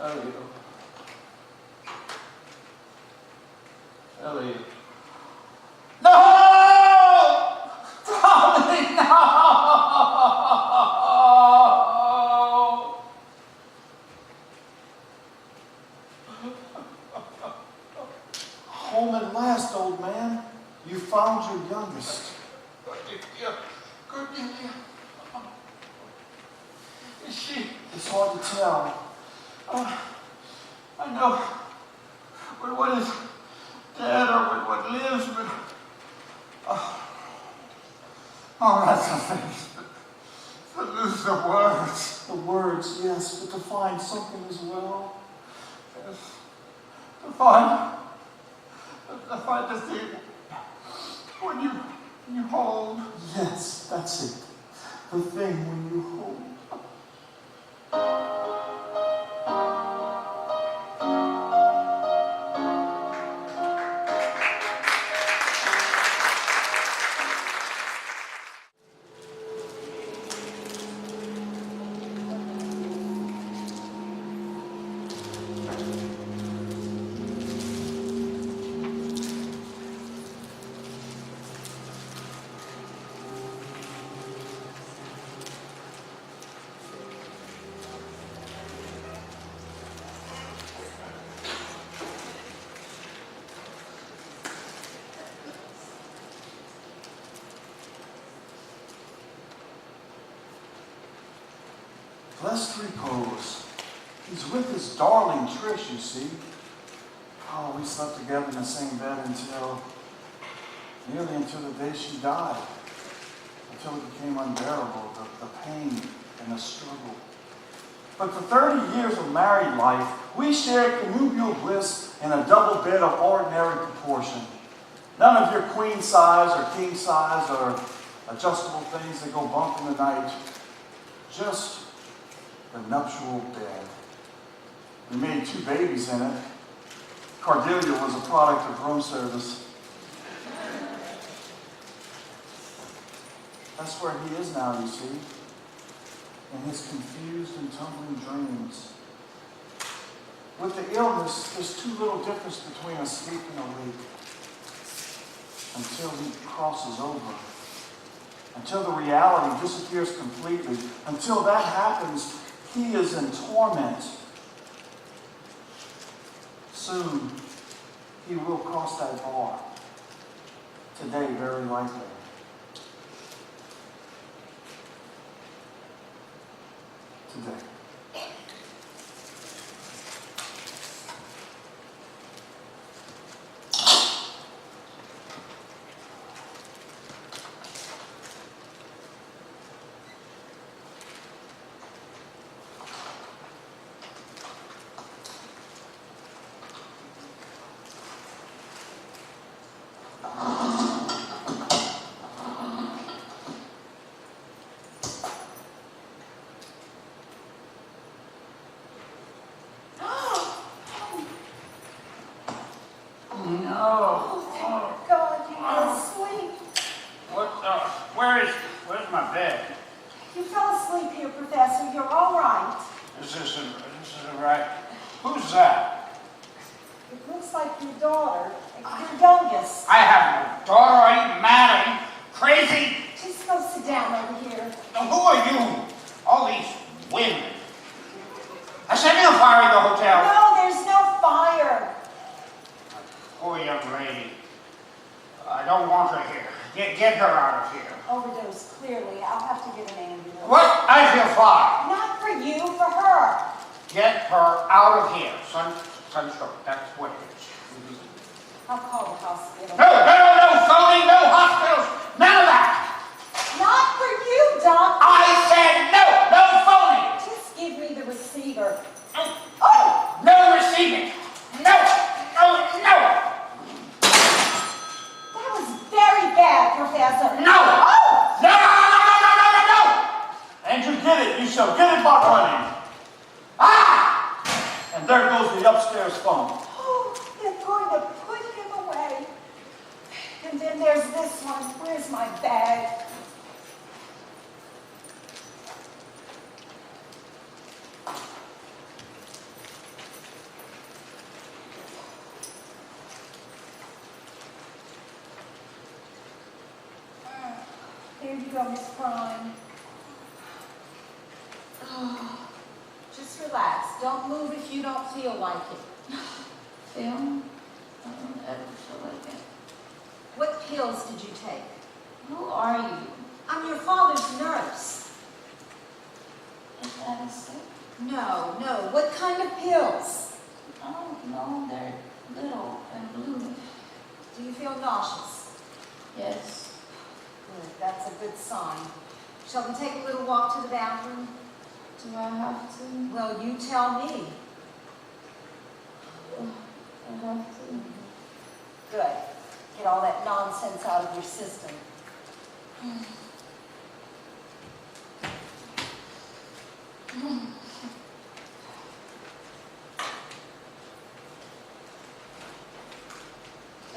Elliot. Elliot. No! Tommy, no! Home at last, old man. You found your youngest. Cordelia. Is she? It's hard to tell. I know what is dead or what lives, but that's amazing. To lose the words. The words, yes, but to find something as well. Yes. To find the thing when you hold. Yes, that's it. The thing when you hold. Blessed repose. He's with his darling Trish, you see. Oh, we slept together in the same bed nearly until the day she died. Until it became unbearable, the pain and the struggle. But for 30 years of married life, we shared connubial bliss in a double bed of ordinary proportion. None of your queen size or king size or adjustable things that go bump in the night. Just the nuptial bed. We made 2 babies in it. Cordelia was a product of room service. That's where he is now, you see, in his confused and tumbling dreams. With the illness, there's too little difference between asleep and awake until he crosses over, until the reality disappears completely. Until that happens, he is in torment. Soon, he will cross that bar. Today, very likely. Today. Where's my bed? You fell asleep here, Professor. You're all right. This isn't right. Who's that? It looks like your daughter, your youngest. I have no daughter. Are you mad? Are you crazy? Just go sit down over here. Now, who are you? All these women. I said no fire in the hotel. No, there's no fire. Poor young lady. I don't want her here. Get her out of here. Overdose, clearly. I'll have to get an ambulance. What? I feel fine. Not for you, for her. Get her out of here. Sunstroke. That's what it is. I'll call the hospital. No, Phony, no hospitals. None of that. Not for you, Doc. I said no phony. Just give me the receiver. Oh! No receiving. No. That was very bad, Professor. No. Oh! No. And you get it. You shall get it by running. Ah! And there goes the upstairs phone. Oh, they're going to put him away. And then there's this one. Where's my bag? Here you go, Miss Prime. Oh, just relax. Don't move if you don't feel like it. Film? I don't ever feel like it. What pills did you take? Who are you? I'm your father's nurse. Is that a sick? No, no. What kind of pills? I don't know. They're little and blue. Do you feel nauseous? Yes. Good. That's a good sign. Shall we take a little walk to the bathroom? Do I have to? Well, you tell me. I have to. Good. Get all that nonsense out of your system.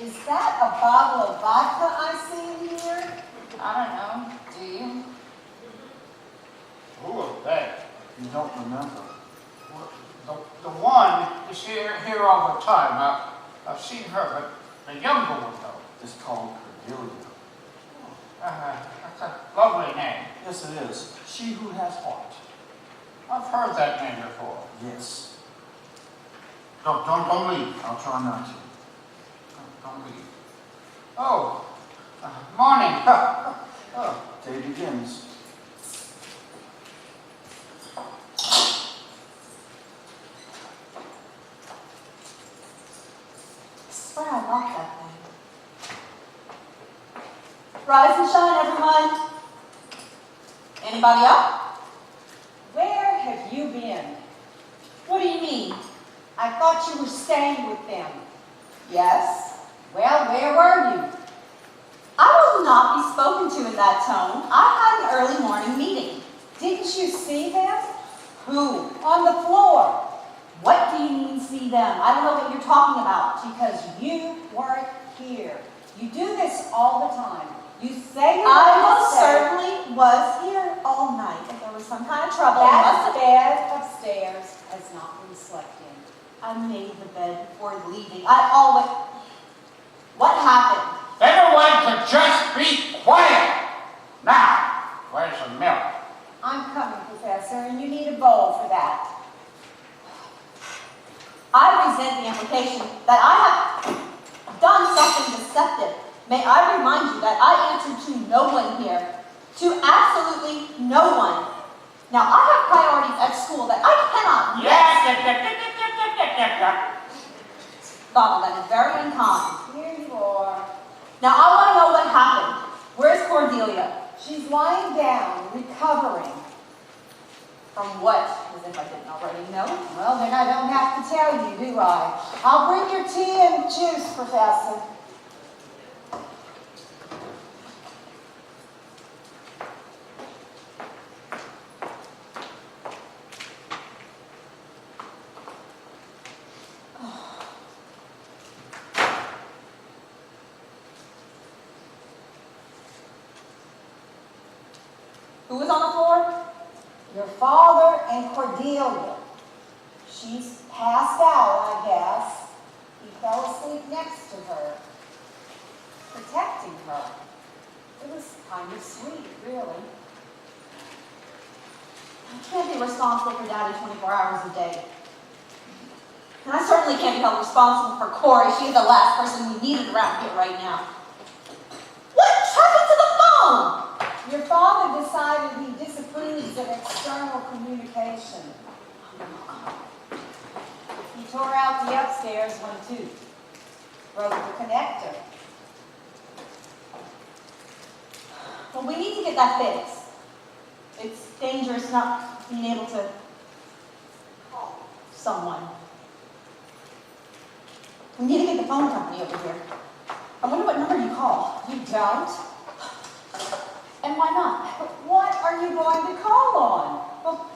Is that a bottle of vodka I see in here? I don't know. Do you? Who is that? You don't remember. The one is here all the time. I've seen her, but the younger one though. It's called Cordelia. That's a lovely name. Yes, it is. She who has heart. I've heard that name before. Yes. Don't leave. I'll try not to. Don't leave. Oh, morning. Oh, Day begins. Swear I love that thing. Rise and shine, everyone. Anybody up? Where have you been? What do you mean? I thought you were staying with them. Yes. Well, where were you? I will not be spoken to in that tone. I had an early morning meeting. Didn't you see them? Who? On the floor. What do you mean, see them? I don't know what you're talking about. Because you weren't here. You do this all the time. You say you're I going to most stay. certainly was here all night. If there was some kind of trouble, it That must have bed upstairs has not been slept in. I made the bed before leaving. I always... What happened? everyone could just be quiet. Now, where's the milk? I'm coming, Professor, and you need a bowl for that. I resent the implication that I have done something deceptive. May I remind you that I answer to no one here. To absolutely no one. Now, I have priorities at school that I cannot miss. Father, that is very unkind. Here you are. Now, I want to know what happened. Where's Cordelia? She's lying down, recovering. From what? As if I didn't already know. Well, then I don't have to tell you, do I? I'll bring your tea and juice, Professor. Who was on the floor? Your father and Cordelia. She's passed out, I guess. He fell asleep next to her, protecting her. It was kind of sweet, really. I can't be responsible for Daddy 24 hours a day. And I certainly can't be held responsible for Corey. She's the last person we needed around here right now. What happened to the phone? Your father decided he disapproves of external communication. He tore out the upstairs one too. Broke the connector. Well, we need to get that fixed. It's dangerous not being able to call someone. We need to get the phone company over here. I wonder what number you call. You don't? And why not? What are you going to call on? Well,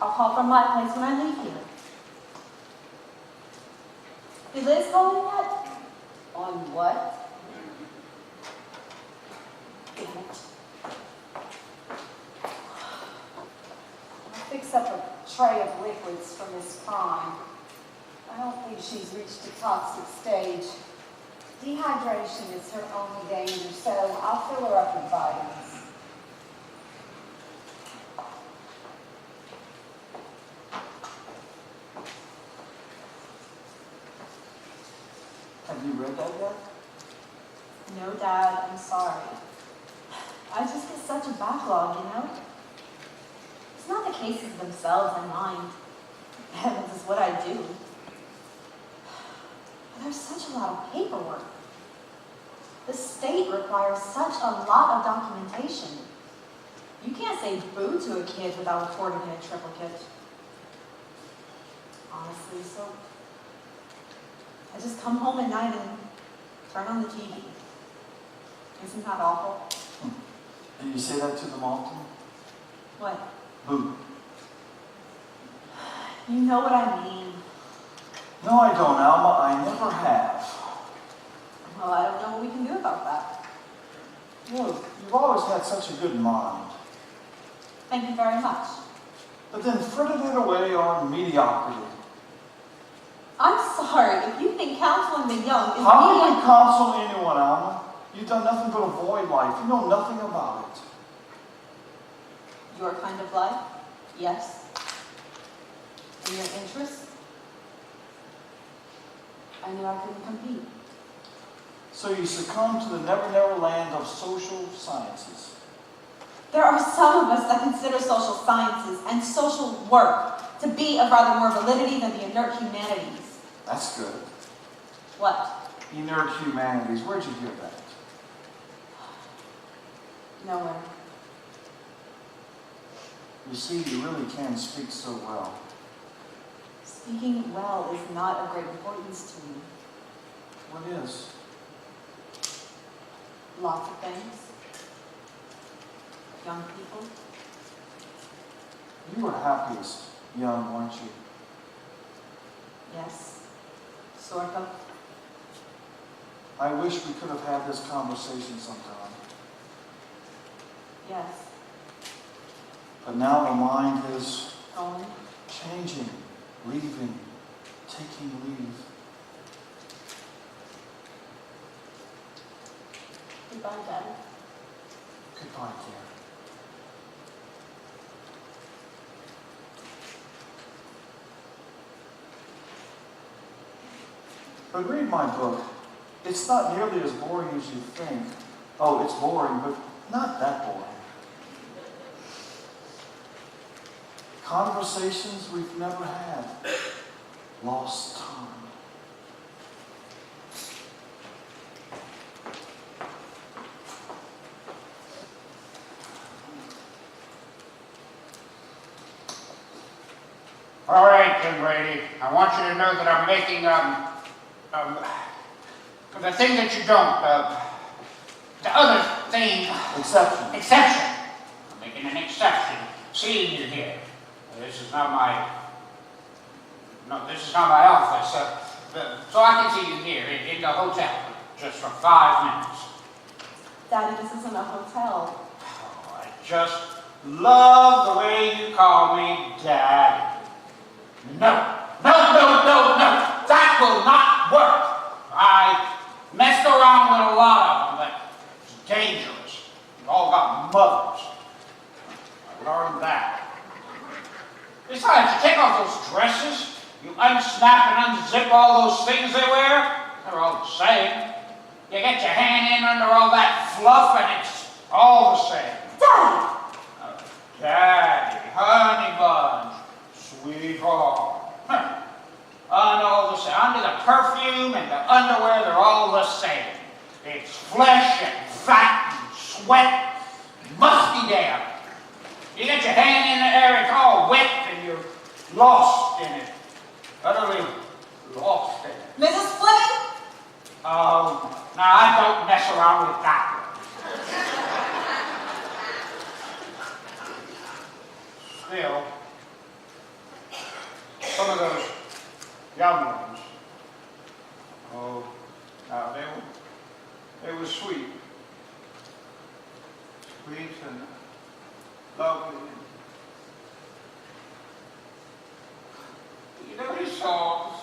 I'll call from my place when I leave here. Is Liz calling yet? On what? Damn it. I'll fix up a tray of liquids for Miss Prime. I don't think she's reached the toxic stage. Dehydration is her only danger, so I'll fill her up with vitamins. Have you read that yet? No, Dad, I'm sorry. I just get such a backlog, you know? It's not the cases themselves I mind. Heavens is what I do. But there's such a lot of paperwork. The state requires such a lot of documentation. You can't say boo to a kid without reporting in a triplicate. Honestly, so I just come home at night and turn on the TV. Isn't that awful? Do you say that to them often? What? Boo. You know what I mean. No, I don't, Alma. I never have. Well, I don't know what we can do about that. Look, you've always had such a good mind. Thank you very much. But then frittered it away on mediocrity. I'm sorry, if you think counseling the young is How can mediocre. you counsel anyone, Alma? You've done nothing but avoid life. You know nothing about it. Your kind of life? Yes. And your interests? I knew I couldn't compete. So you succumb to the never land of social sciences. There are some of us that consider social sciences and social work to be of rather more validity than the inert humanities. That's good. What? Inert humanities. Where'd you hear that? Nowhere. You see, you really can speak so well. Speaking well is not of great importance to me. What is? Lots of things. Young people. You were happiest young, weren't you? Yes. Sort of. I wish we could have had this conversation sometime. Yes. But now the mind is Going. changing, leaving, taking leave. Goodbye, Daddy. Goodbye, dear. But read my book. It's not nearly as boring as you think. Oh, it's boring, but not that boring. Conversations we've never had. Lost time. All right, young lady, I want you to know that I'm making, the thing that you don't, the other thing, Exception. exception. I'm making an exception, seeing you here. This is not my office, so I can see you here in the hotel, just for 5 minutes. Daddy, this isn't a hotel. Oh, I just love the way you call me Daddy. No. That will not work. I messed around with a lot of them, but it's dangerous. You've all got mothers. I learned that. Besides, you take off those dresses, you unsnap and unzip all those things they wear, they're all the same. You get your hand in under all that fluff and it's all the same. Daddy! Daddy, honey bunch, sweetheart. All the same. Under the perfume and the underwear, they're all the same. It's flesh and fat and sweat, musty damn. You get your hand in the air, it's all wet and you're lost in it. Utterly lost in it. Mrs. Fleming? Oh, now I don't mess around with that one. Still, some of those young ones, oh, now they were sweet. Sweet and lovely. You know these songs,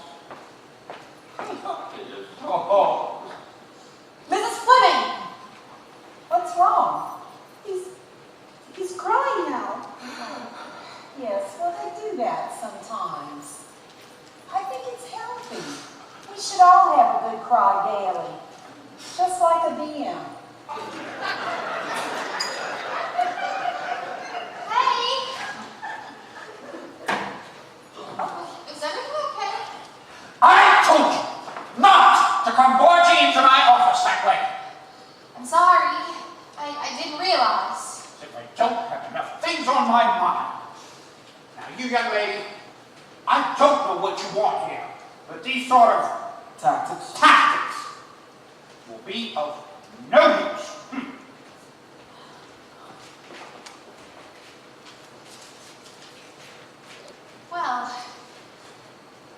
didn't realize. As if I don't have enough things on my mind. Now, you young lady, I don't know what you want here, but these sort of tactics will be of no use. Well,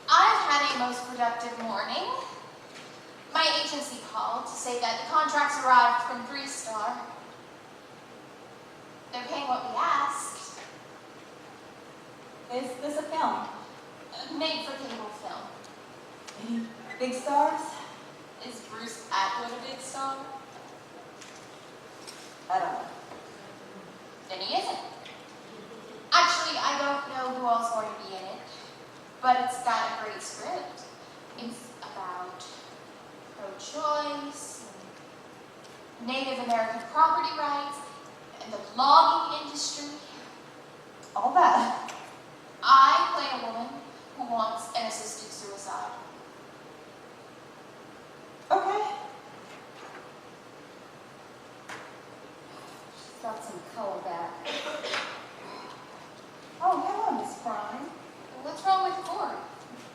I've had a most productive morning. My agency called to say that the contracts arrived from 3-Star. They're paying what we asked. Is this a film? Made for cable film. Any big stars? Is Bruce Atwood a big star? I don't know. Then he isn't. Actually, I don't know who all's going to be in it, but it's got a great script. It's about pro-choice, and Native American property rights, and the logging industry. All that. I play a woman who wants an assisted suicide. Okay. She's got some color back. Oh, hello, Miss Prime. What's wrong with Ford?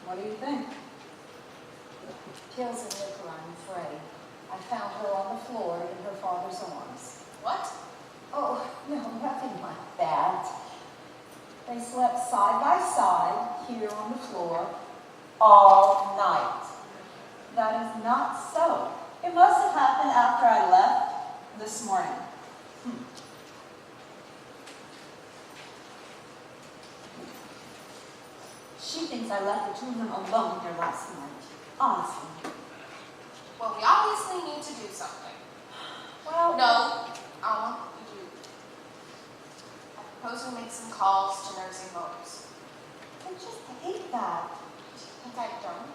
What do you think? Pills and liquor, I'm afraid. I found her on the floor in her father's arms. What? Oh, no, nothing like that. They slept side by side here on the floor all night. That is not so. It must have happened after I left this morning. She thinks I left the two of them alone here last night. Honestly. Well, we obviously need to do something. Well, No, I want you to. I propose we make some calls to nursing homes. I just hate that. I think I don't.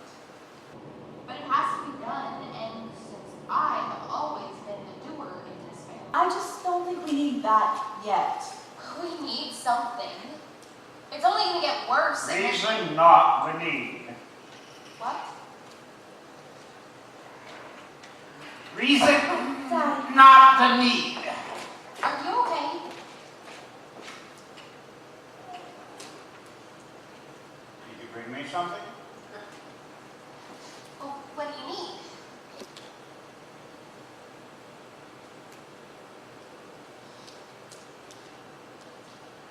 But it has to be done, and since I have always been the doer in this family, I just don't think we need that yet. we need something. It's only going to get worse. and- Reason not the need. What? Reason Daddy. not the need. Are you okay? Did you bring me something? Well, what do you need?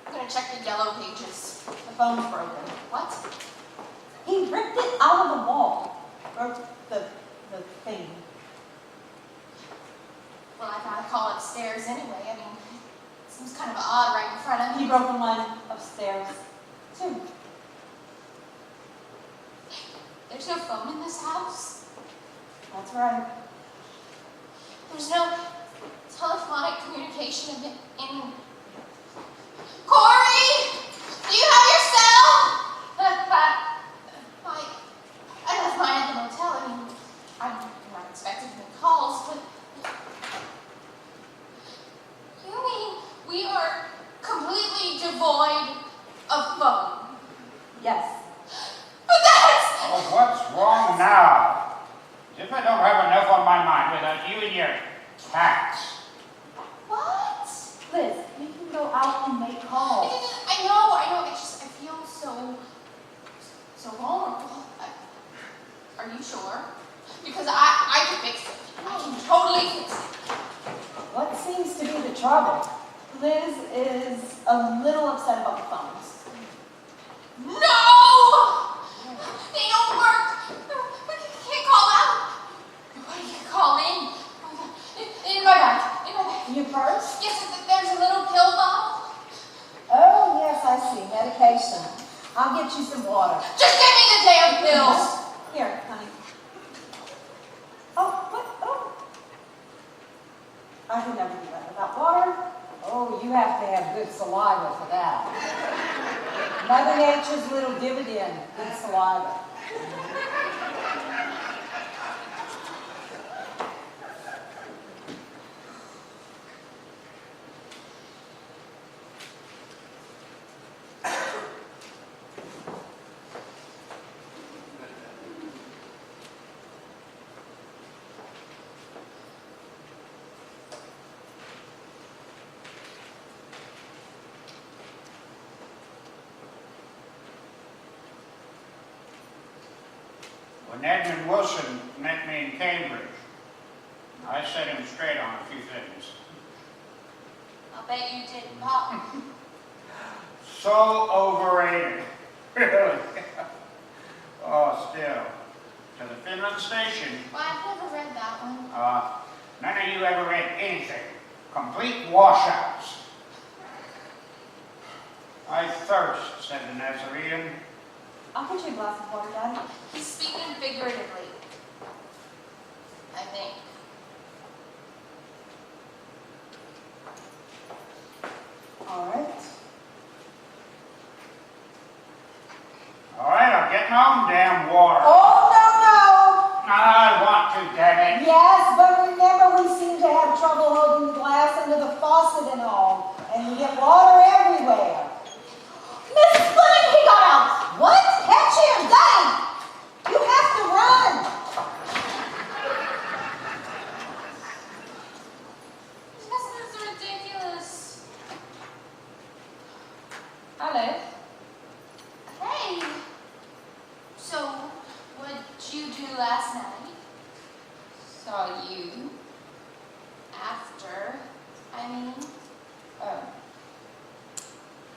I'm going to check the yellow pages. The phone's broken. What? He ripped it out of the wall. Broke the thing. Well, I gotta call upstairs anyway. I mean, it seems kind of odd right in front of He me. broke the one upstairs, too. There's no phone in this house. That's right. There's no telephonic communication in... Corey! Do you have your cell? I left mine at the motel. I mean, I'm not expecting any calls, but... You mean we are completely devoid of phone? Yes. But that's... Oh, what's wrong now? As if I don't have enough on my mind without you and your cats. What? Liz, we can go out and make calls. I know. I feel so vulnerable. Are you sure? Because I can fix it. I can totally fix it. What seems to be the trouble? Liz is a little upset about the phones. No! They don't work. We can't call out. We can call in. In my bag. In my bag. Your purse? Yes, there's a little pill bottle. Oh, yes, I see. Medication. I'll get you some water. Just give me the damn pills. Here, honey. Oh, what? Oh. I could never do that without water. Oh, you have to have good saliva for that. Mother Nature's little dividend, good saliva. when Edmund Wilson met me in Cambridge. I set him straight on a few things. I'll bet you did, Pop. So overrated. Really. Oh, still. To the Finland Station. Well, I've never read that one. None of you ever read anything. Complete washouts. I thirst, said the Nazarene. I'll get you a glass of water, Dad. He's speaking figuratively. I think. All right. All right, I'll get my own damn water. Oh, I want to, damn no, no! it. Yes, but remember, we seem to have trouble holding the glass under the faucet and all, and we get water everywhere. Mrs. Fleming, he got out! What? Catch him! Daddy! You have to run! This is ridiculous. Alice? Hey. So, what'd you do last night? Saw you. After, I mean. Oh.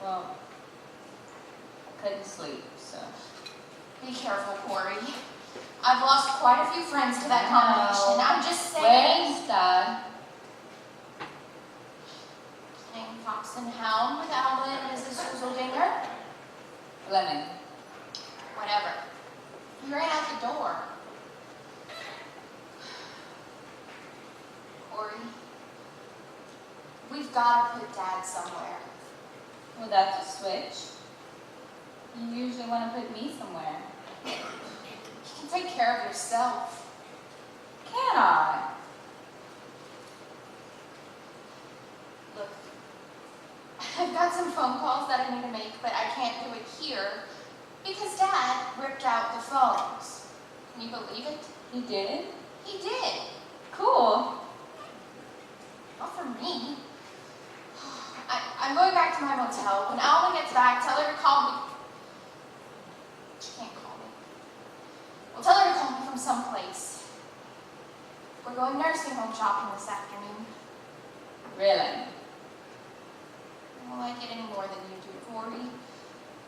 Well, I couldn't sleep, so. Be careful, Corey. I've lost quite a few friends to that I know. combination. I'm just saying. Where's Dad? Playing Fox and Hound with Alvin and Mrs. Huzeldinger. Fleming. Whatever. He ran out the door. Corey, we've got to put Dad somewhere. Well, that's a switch. You usually want to put me somewhere. You can take care of yourself. Can I? Look, I've got some phone calls that I need to make, but I can't do it here because Dad ripped out the phones. Can you believe it? You did? He did. Cool. Not for me. I'm going back to my motel. When Alma gets back, tell her to call me. She can't call me. Well, tell her to call me from someplace. We're going nursing home shopping this afternoon. Really? I don't like it any more than you do, Corey.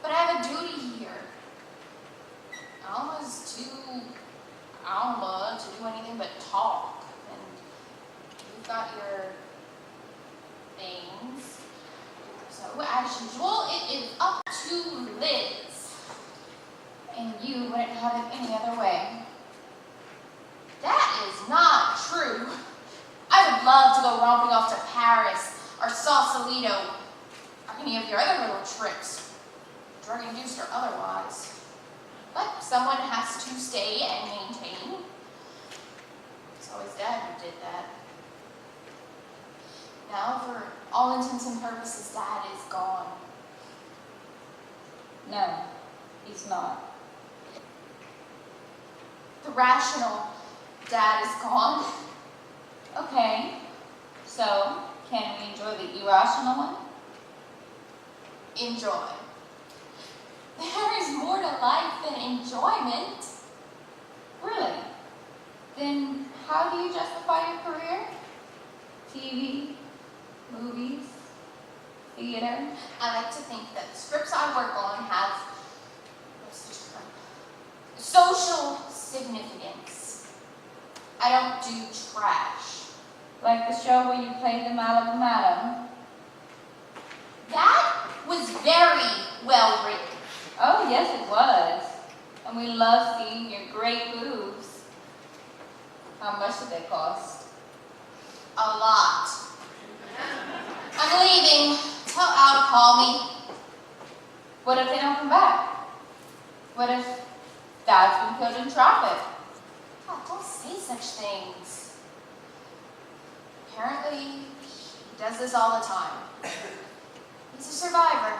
But I have a duty here. Alma's too Alma to do anything but talk. And you've got your things. So, as usual, it is up to Liz. And you wouldn't have it any other way. That is not true. I would love to go romping off to Paris or Sausalito or any of your other little trips, drug-induced or otherwise. But someone has to stay and maintain. It's always Dad who did that. Now, for all intents and purposes, Dad is gone. No, he's not. The rational Dad is gone. Okay, so can we enjoy the irrational one? Enjoy. There is more to life than enjoyment. Really? Then how do you justify your career? TV, movies, theater? I like to think that the scripts I work on have what's the term? Social significance. I don't do trash. Like the show where you played the Malibu Madam? That was very well written. Oh, yes, it was. And we love seeing your great boobs. How much did they cost? A lot. I'm leaving. Tell Al to call me. What if they don't come back? What if Dad's been killed in traffic? God, don't say such things. Apparently, he does this all the time. He's a survivor.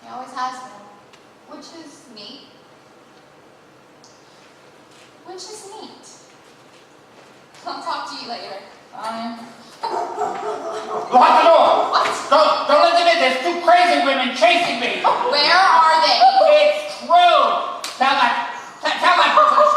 He always has been. Which is neat. Which is neat. I'll talk to you later. Fine. Lock the door! What? Don't let them in. There's two crazy women chasing me. Where are they? It's true. Tell that person to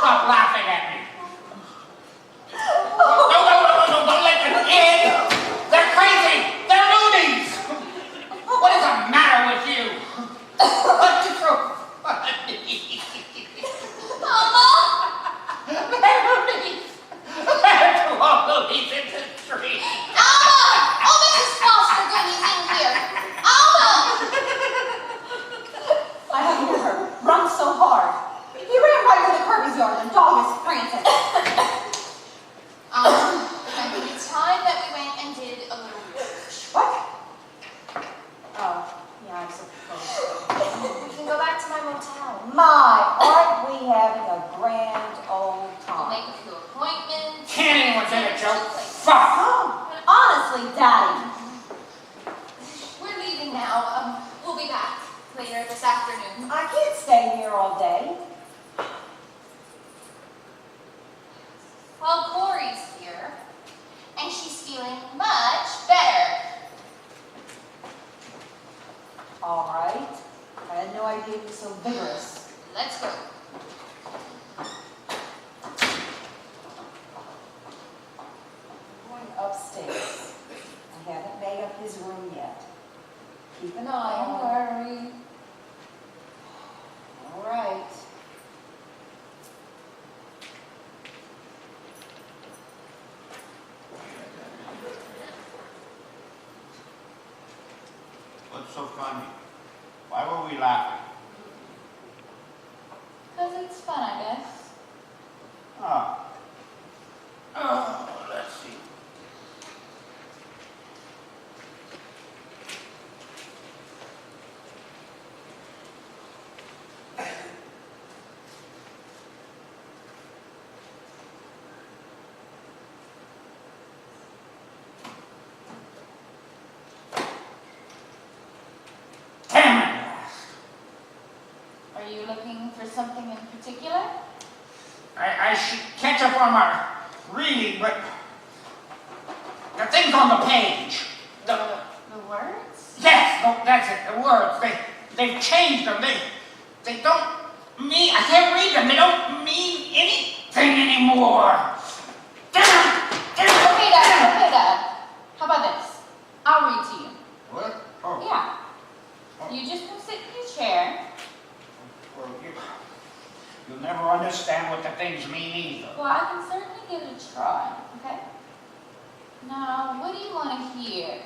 honestly, Daddy. We're leaving now. We'll be back later this afternoon. I can't stay here all day. Well, Corey's here, and she's feeling much better. All right. I had no idea you were so vigorous. Let's go. I'm going upstairs. I haven't made up his room yet. Keep an eye Don't on him. worry. All right. What's so funny? Why were we laughing? 'Cause it's fun, I guess. Ah. Oh, let's see. Damn it! Are you looking for something in particular? I should catch up on my reading, but the things on the page. The words? Yes, no, that's it. The words. They've changed them. They don't mean. I can't read them. They don't mean anything anymore. Damn! Okay, Dad. Okay, Dad. How about this? I'll read to you. What? Oh. Yeah. You just come sit in your chair. Well, you'll never understand what the things mean either. Well, I can certainly give it a try, okay? Now, what do you want to hear?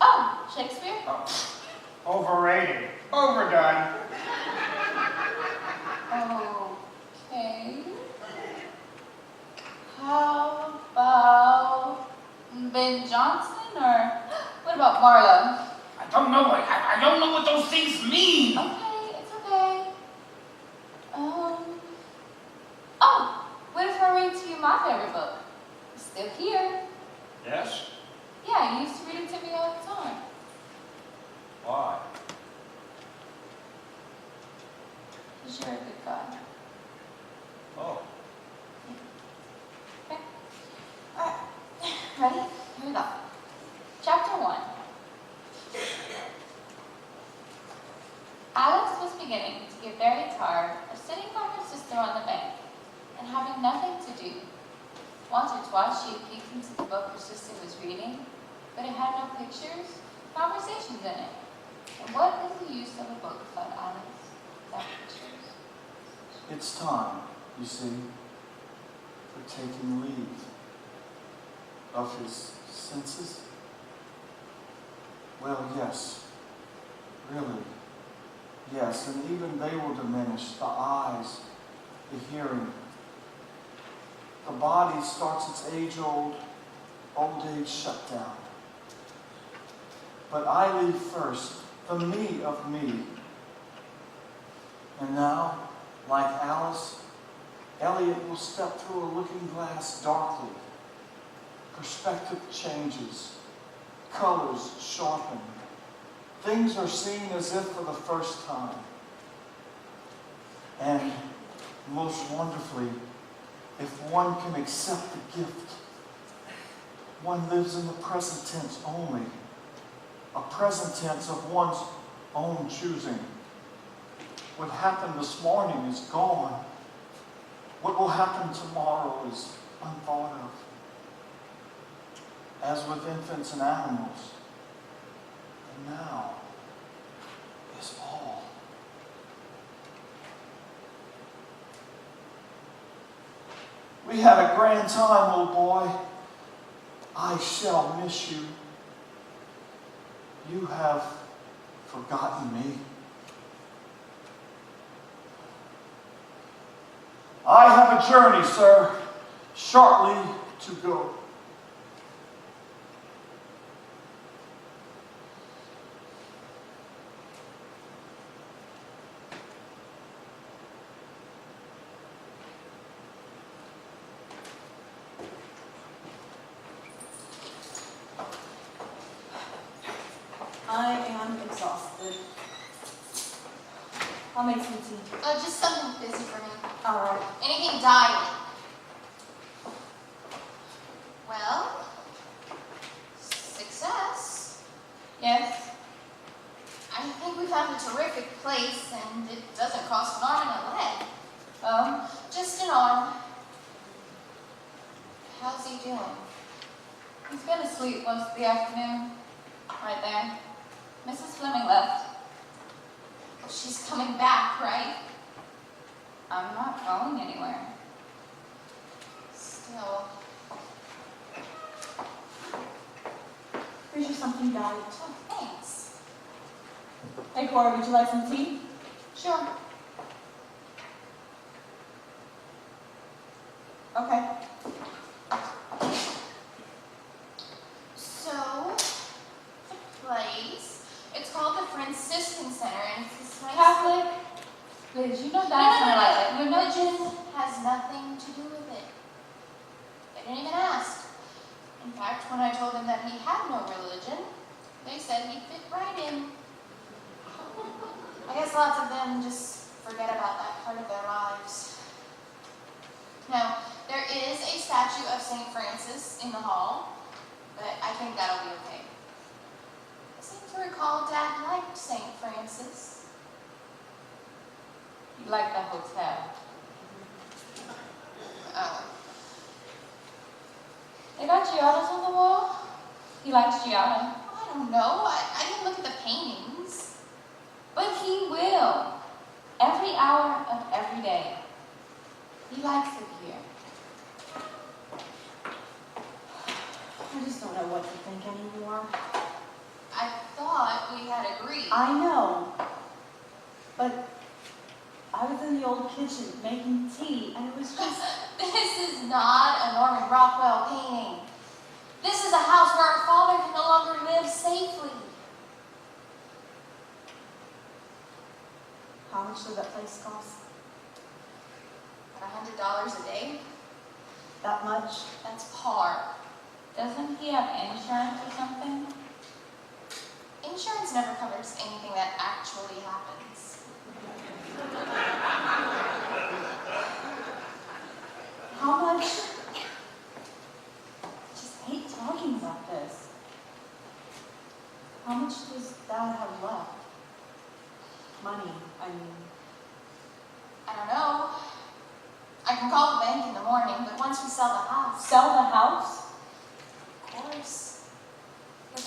Oh, Shakespeare? Oh, overrated. Overdone. Okay. How about Ben Jonson, or what about Marlowe? I don't know. I don't know what those things mean. Okay, it's okay. Oh, what if I read to you my favorite book? It's still here. Yes? Yeah, you used to read it to me all the time. Why? Because you're a good guy. Oh. Okay. Alright. Ready? Here we go. Chapter 1. Alice was beginning to get very tired of sitting by her sister on the bank and having nothing to do. Once or twice she had peeked into the book her sister was reading, but it had no pictures, conversations in it. And what is the use of a book, thought Alice, without pictures? It's time, you see, for taking leave of his senses. Well, yes, really, yes, and even they will diminish, the eyes, the hearing. The body starts its age-old, old age shutdown. But I leave first, the me of me. And now, like Alice, Elliot will step through a looking glass darkly. Perspective changes. Colors sharpen. Things are seen as if for the first time. And most wonderfully, if one can accept the gift, one lives in the present tense only. A present tense of one's own choosing. What happened this morning is gone. What will happen tomorrow is unthought of. As with infants and animals, the now is all. We had a grand time, old boy. I shall miss you. You have forgotten me. I have a journey, sir, shortly to go. I'll make some tea. Just something busy for me. All right. Anything diet. Well, success. Yes? I think we found a terrific place, and it doesn't cost an arm and a leg. Just an arm. How's he doing? He's been asleep most of the afternoon. Right there. Mrs. Fleming left. Well, she's coming back, right? I'm not going anywhere. Still. Here's your something diet. Oh, thanks. Hey, Cora, would you like some tea? Sure. Okay. So, the place, it's called the Franciscan Center, and it's this nice... Catholic? Liz, you know No, that's no, not no, like no. Religion has nothing to do with it. They didn't even ask. In fact, when I told them that he had no religion, they said he'd fit right in. I guess lots of them just forget about that part of their lives. Now, there is a statue of St. Francis in the hall, but I think that'll be okay. I seem to recall Dad liked St. Francis. You like the hotel. Oh. They got Giottos on the wall. He likes Giotto. I don't know. I didn't look at the paintings. But he will. Every hour of every day. He likes it here. I just don't know what to think anymore. I thought we had agreed. I know. But I was in the old kitchen making tea, and it was just... This is not a Norman Rockwell painting. This is a house where our father can no longer live safely. How much does that place cost? At $100 a day, That much? that's par. Doesn't he have insurance or something? Insurance never covers anything that actually happens. How much? I just hate talking about this. How much does Dad have left? Money, I mean. I don't know. I can call the bank in the morning, but once we sell the house, Sell the house? of course. But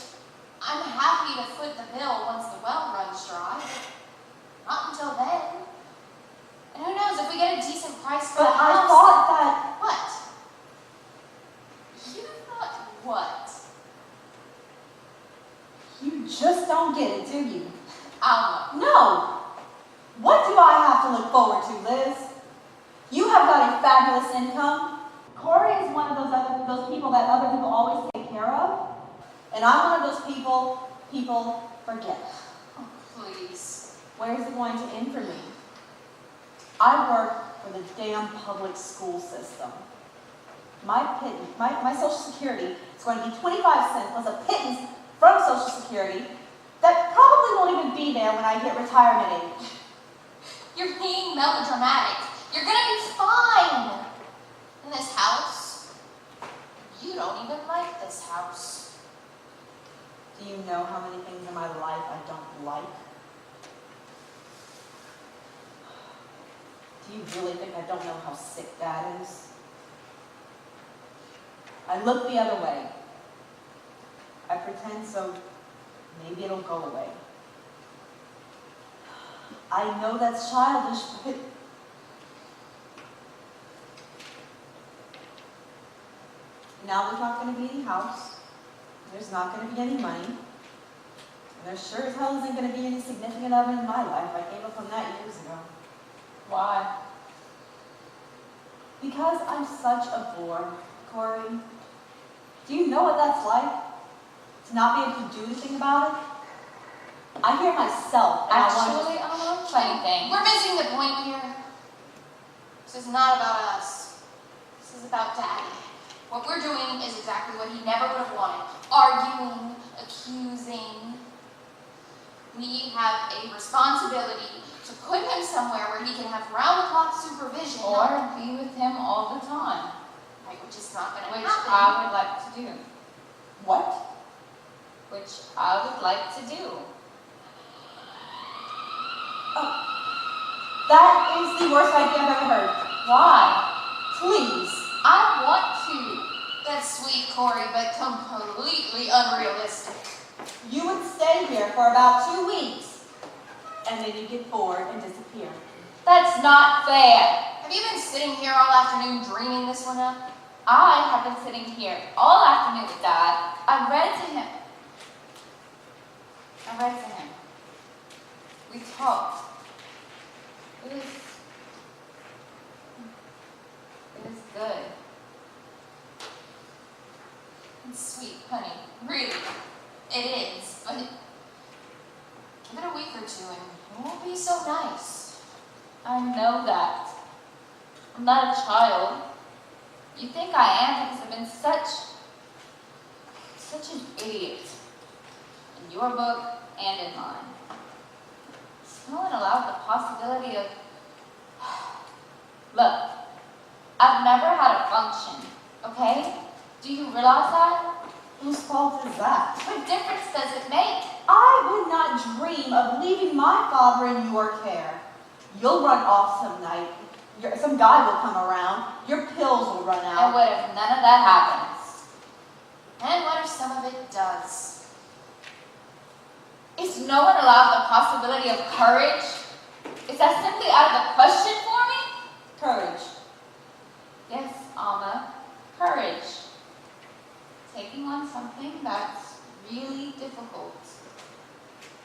I'm happy to foot the bill once the well runs dry. Not until then. And who knows, if we get a decent price for But the I house... thought that... What? You thought what? You just don't get it, do you? Alma. No! What do I have to look forward to, Liz? You have got a fabulous income. Corey is one of those people that other people always take care of. And I'm one of those people forget. Oh, please. Where's it going to end for me? I work for the damn public school system. My Social Security is going to be 25 cents plus a pittance from Social Security that probably won't even be there when I hit retirement age. You're being melodramatic. You're gonna be fine. In this house, you don't even like this house. Do you know how many things in my life I don't like? Do you really think I don't know how sick Dad is? I look the other way. I pretend so maybe it'll go away. I know that's childish, but now there's not going to be any house. There's not going to be any money. And there sure as hell isn't going to be any significant other in my life. I gave up on that years ago. Why? Because I'm such a bore, Corey. Do you know what that's like? To not be able to do anything about it? I hear myself and Actually, I want to funny thing. we're missing the point here. This is not about us. This is about Daddy. What we're doing is exactly what he never would have wanted. Arguing, accusing. We have a responsibility to to put him somewhere where he can have round-the-clock supervision. Or be with him all the time, Right, which is not going to which happen. I would like to do. What? Which I would like to do. That is the worst idea I've ever heard. Why? Please. I want to. That's sweet, Corey, but completely unrealistic. You would stay here for about 2 weeks, and then you get bored and disappear. That's not fair. Have you been sitting here all afternoon dreaming this one up? I have been sitting here all afternoon with Dad. I read to him. We talked. It was good. It's sweet, honey. Really. It is. But give it a week or two and it won't be so nice. I know that. I'm not a child. You think I am because I've been such an idiot. In your book and in mine. No one allowed the possibility of... Look, I've never had a function, okay? Do you realize that? Whose fault is that? What difference does it make? I would not dream of leaving my father in your care. You'll run off some night. Some guy will come around. Your pills will run And out. what if none of that happens? And what if some of it does? Is no one allowed the possibility of courage? Is that simply out of the question for me? Courage. Yes, Alma, courage. Taking on something that's really difficult.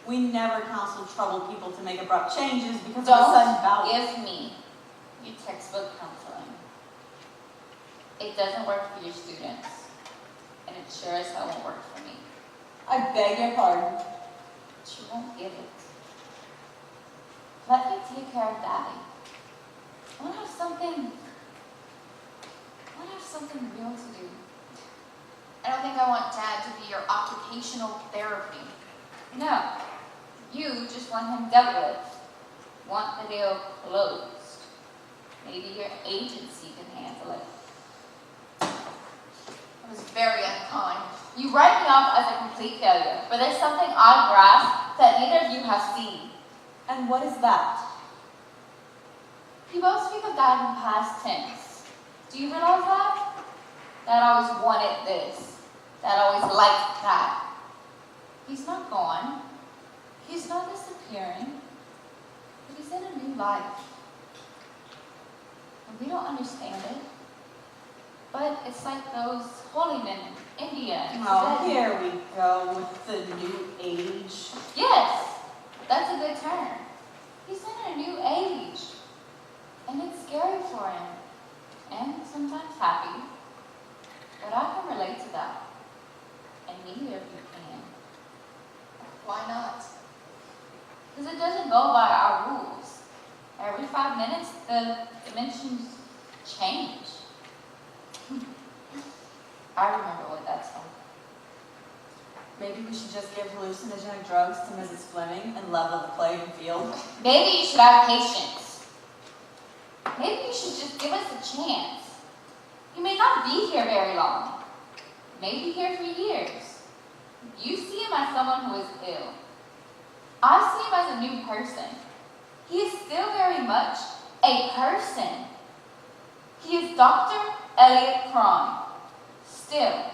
We never counsel troubled people to make abrupt changes because of a sudden Don't bout. give me your textbook counseling. It doesn't work for your students, and it sure as hell won't work for me. I beg your pardon. But you won't get it. Let me take care of Daddy. I want to have something real to do. I don't think I want Dad to be your occupational therapy. No, you just want him dealt with. Want the deal closed. Maybe your agency can handle it. That was very unkind. You write me off as a complete failure, but there's something I grasp that neither of you have seen. And what is that? You both speak of Dad in past tense. Do you realize that? Dad always wanted this. Dad always liked that. He's not gone. He's not disappearing. But he's in a new life. And we don't understand it. But it's like those holy men in India and Oh, Tibet. here we go with the new age. Yes, that's a good term. He's in a new age. And it's scary for him. And sometimes happy. But I can relate to that. And neither of you can. Why not? Because it doesn't go by our rules. Every 5 minutes, the dimensions change. I remember what that's like. Maybe we should just give hallucinogenic drugs to Mrs. Fleming and level the playing field. Maybe you should have patience. Maybe you should just give us a chance. You may not be here very long. Maybe here for years. You see him as someone who is ill. I see him as a new person. He is still very much a person. He is Dr. Elliot Cron. Still.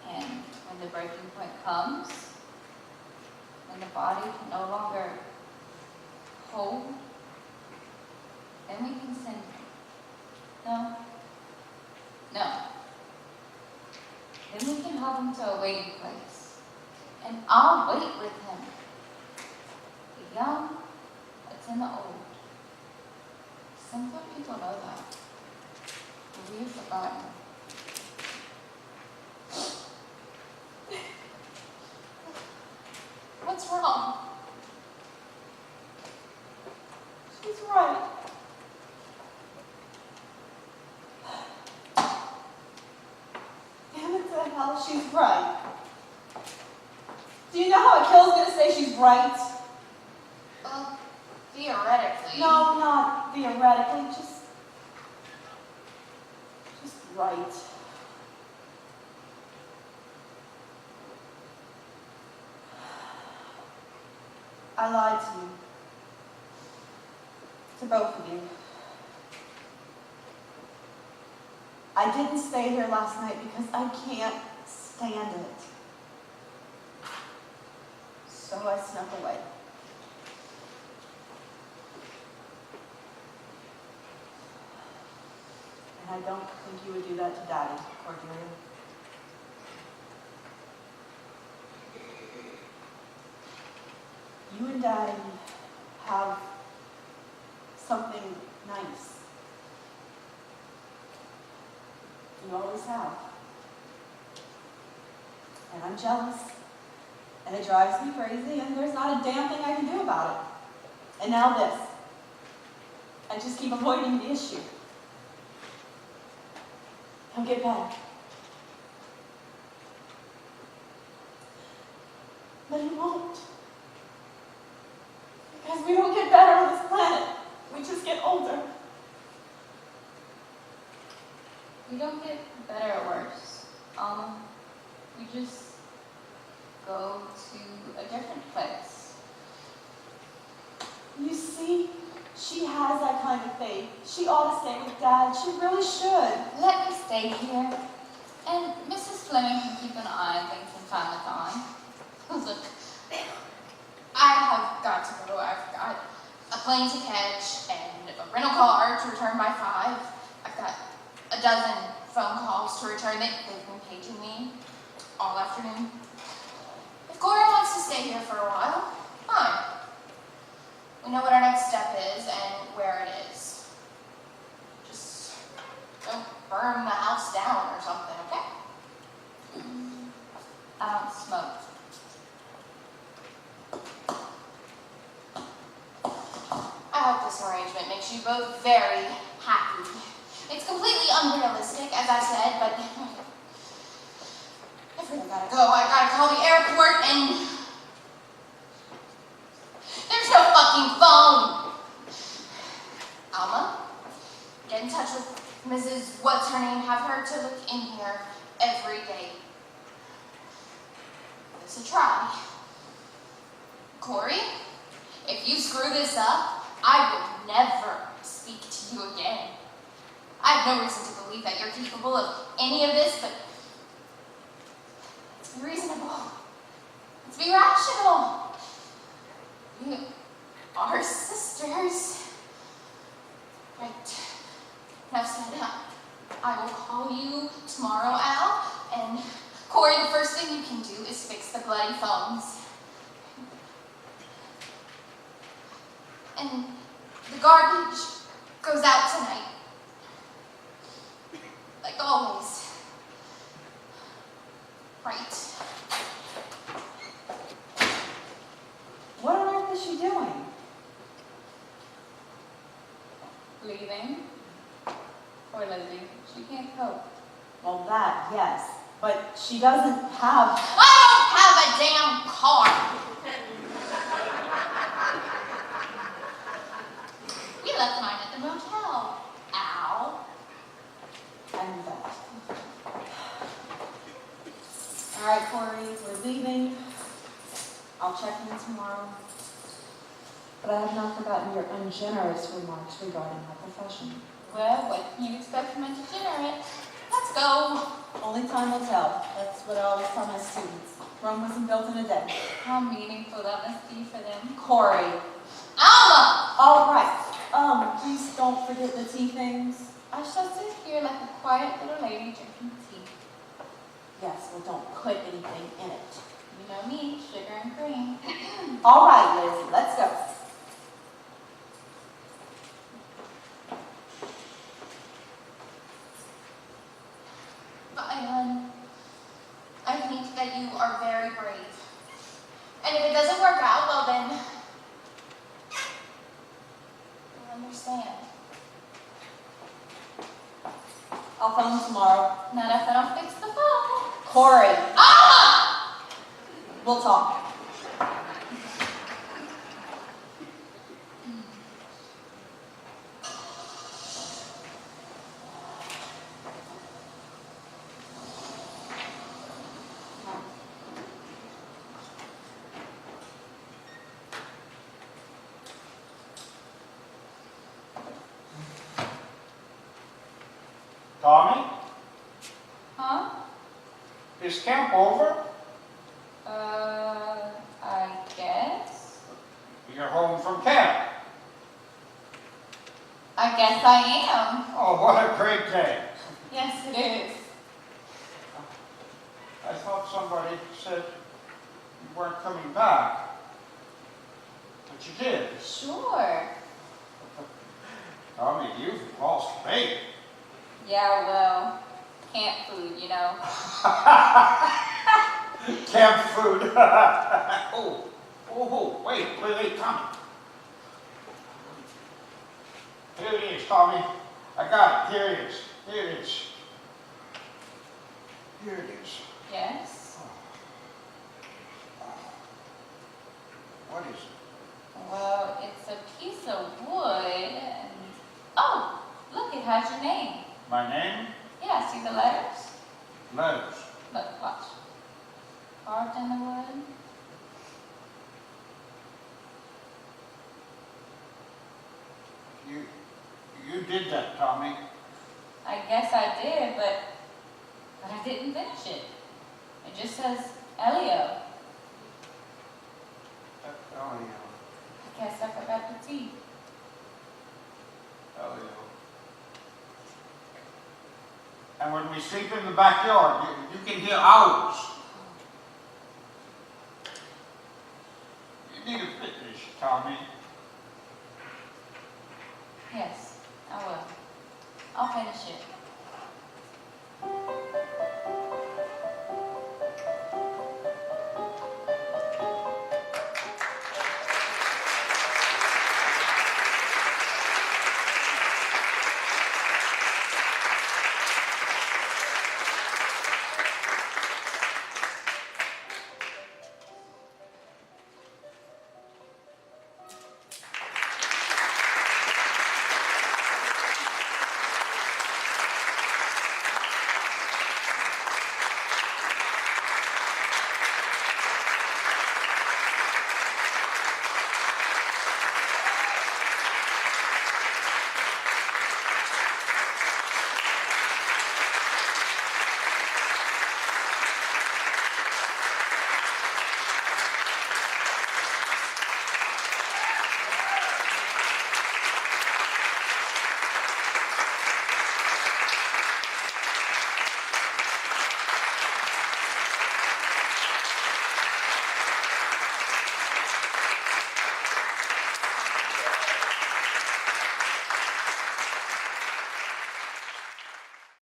And when the breaking point comes, when the body can no longer hold, then we can send him. No? No. Then we can help him to a waiting place. And I'll wait with him. The young attend the old. Sometimes people know that. But we've forgotten. What's wrong? She's right. Damn it to hell, she's right. Do you know how Akil's gonna say she's right? Well, theoretically. No, not theoretically, just right. I lied to you. To both of you. I didn't stay here last night because I can't stand it. So I snuck away. And I don't think you would do that to Daddy, Cordelia. You and Daddy have something nice. You always have. And I'm jealous. And it drives me crazy, and there's not a damn thing I can do about it. And now this. I just keep avoiding the issue. He'll get better. But he won't. Because we don't get better on this planet. We just get older. We don't get better or worse, Alma. We just go to a different place. You see, she has that kind of faith. She ought to stay with Dad. She really should. Let me stay here, and Mrs. Fleming can keep an eye on things from time to time. Look, I have got to go. I've got a plane to catch and a rental car to return by 5. I've got a dozen phone calls to return. They've been paging me all afternoon. If Corey wants to stay here for a while, fine. We know what our next step is and where it is. Just don't burn the house down or something, okay? I don't smoke. I hope this arrangement makes you both very happy. It's completely unrealistic, as I said, but I've really gotta go. I gotta call the airport and there's no fucking phone. Alma, get in touch with Mrs. What's her name. Have her to look in here every day. It's a try. Corey, if you screw this up, I will never speak to you again. I have no reason to believe that you're capable of any of this, but let's be reasonable. Let's be rational. You are sisters. Right. Now said, I will call you tomorrow, Al, and Corey, the first thing you can do is fix the bloody phones. And the garbage goes out tonight. Like always. Right. What on earth is she doing? Leaving? Poor Lizzie. She can't cope. Well, that, yes. But she doesn't have... I don't have a damn car. We left mine at the motel. Al. And that. All right, Corey, we're leaving. I'll check in tomorrow. But I have not forgotten your ungenerous remarks regarding my profession. Well, what can you expect from a degenerate? Let's go. Only time will tell. That's what I always tell my students. Rome wasn't built in a day. How meaningful that must be for them. Corey. Alma! All right. Please don't forget the tea things. I shall sit here like a quiet little lady drinking tea. Yes, well, don't put anything in it. You know me, sugar and cream. All right, Lizzie, let's go. I think that you are very brave. And if it doesn't work out, well then, you'll understand. I'll phone tomorrow. Not if I don't fix the phone. Corey. Ah! We'll talk. Tommy, Huh? is camp over? I guess. You're home from camp. I guess I am. Oh, what a great day. Yes, it is. I thought somebody said you weren't coming back. But you did. Sure. Tommy, you've lost weight. Yeah, well, camp food, you know. Camp food. Wait, Tommy. Here it is, Tommy. I got it. Here it is. Here it is. Here it is. Yes. What is it? Well, it's a piece of wood and... Oh, look, it has your name. My name? Yeah, see the letters? Letters. Look, watch. Carved in the wood. You did that, Tommy. I guess I did, but I didn't finish it. It just says Elio. Elio. I guess I forgot the T. Elio. And when we sleep in the backyard, you can hear owls. You need to finish, Tommy. Yes, I will. I'll finish it.